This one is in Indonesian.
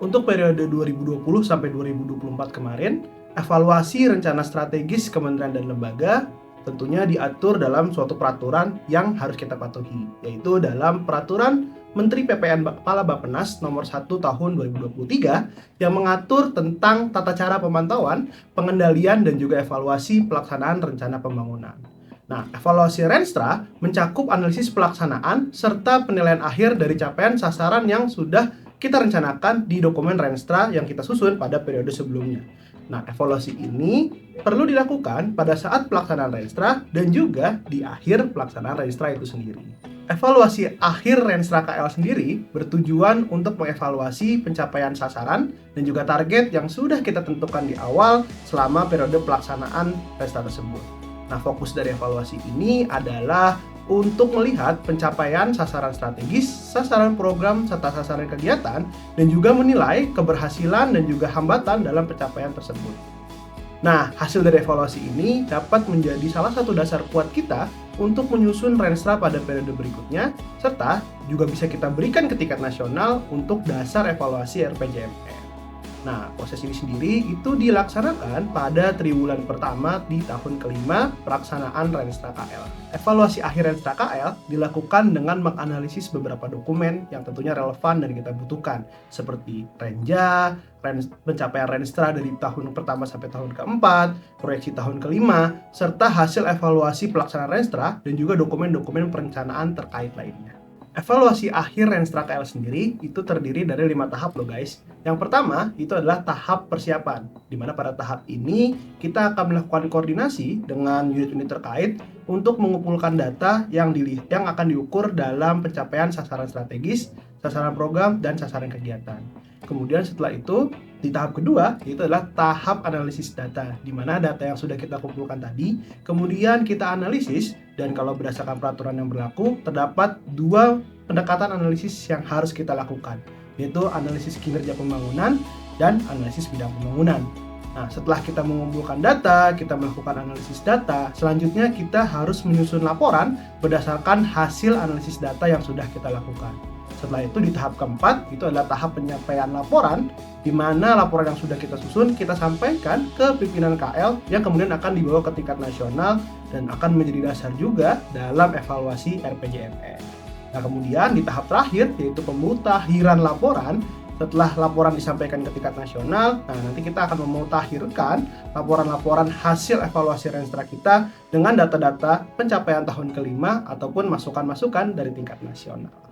Untuk periode 2020 sampai 2024 kemarin, evaluasi rencana strategis kementerian dan lembaga tentunya diatur dalam suatu peraturan yang harus kita patuhi, yaitu dalam Peraturan Menteri PPN Kepala Bappenas nomor 1 tahun 2023 yang mengatur tentang tata cara pemantauan, pengendalian, dan juga evaluasi pelaksanaan rencana pembangunan. Nah, evaluasi Renstra mencakup analisis pelaksanaan serta penilaian akhir dari capaian sasaran yang sudah kita rencanakan di dokumen Renstra yang kita susun pada periode sebelumnya. Nah, evaluasi ini perlu dilakukan pada saat pelaksanaan Renstra dan juga di akhir pelaksanaan Renstra itu sendiri. Evaluasi akhir Renstra KL sendiri bertujuan untuk mengevaluasi pencapaian sasaran dan juga target yang sudah kita tentukan di awal selama periode pelaksanaan Renstra tersebut. Nah, fokus dari evaluasi ini adalah untuk melihat pencapaian sasaran strategis, sasaran program, serta sasaran kegiatan, dan juga menilai keberhasilan dan juga hambatan dalam pencapaian tersebut. Nah, hasil dari evaluasi ini dapat menjadi salah satu dasar kuat kita untuk menyusun Renstra pada periode berikutnya, serta juga bisa kita berikan ke tingkat nasional untuk dasar evaluasi RPJMN. Nah, proses ini sendiri itu dilaksanakan pada triwulan pertama di tahun kelima pelaksanaan Renstra KL. Evaluasi akhir Renstra KL dilakukan dengan menganalisis beberapa dokumen yang tentunya relevan dan kita butuhkan, seperti Renja, pencapaian Renstra dari tahun pertama sampai tahun keempat, proyeksi tahun kelima, serta hasil evaluasi pelaksanaan Renstra dan juga dokumen-dokumen perencanaan terkait lainnya. Evaluasi akhir Renstra KL sendiri itu terdiri dari 5 tahap loh guys. Yang pertama itu adalah tahap persiapan, di mana pada tahap ini kita akan melakukan koordinasi dengan unit-unit terkait untuk mengumpulkan data yang akan diukur dalam pencapaian sasaran strategis, sasaran program, dan sasaran kegiatan. Kemudian setelah itu, di tahap kedua, itu adalah tahap analisis data, di mana data yang sudah kita kumpulkan tadi, kemudian kita analisis, dan kalau berdasarkan peraturan yang berlaku, terdapat 2 pendekatan analisis yang harus kita lakukan, yaitu analisis kinerja pembangunan dan analisis bidang pembangunan. Nah, setelah kita mengumpulkan data, kita melakukan analisis data, selanjutnya kita harus menyusun laporan berdasarkan hasil analisis data yang sudah kita lakukan. Setelah itu di tahap keempat, itu adalah tahap penyampaian laporan, di mana laporan yang sudah kita susun, kita sampaikan ke pimpinan KL yang kemudian akan dibawa ke tingkat nasional dan akan menjadi dasar juga dalam evaluasi RPJMN. Nah, kemudian di tahap terakhir, yaitu pemutahiran laporan. Setelah laporan disampaikan ke tingkat nasional, nah nanti kita akan memutakhirkan laporan-laporan hasil evaluasi Renstra kita dengan data-data pencapaian tahun kelima ataupun masukan-masukan dari tingkat nasional.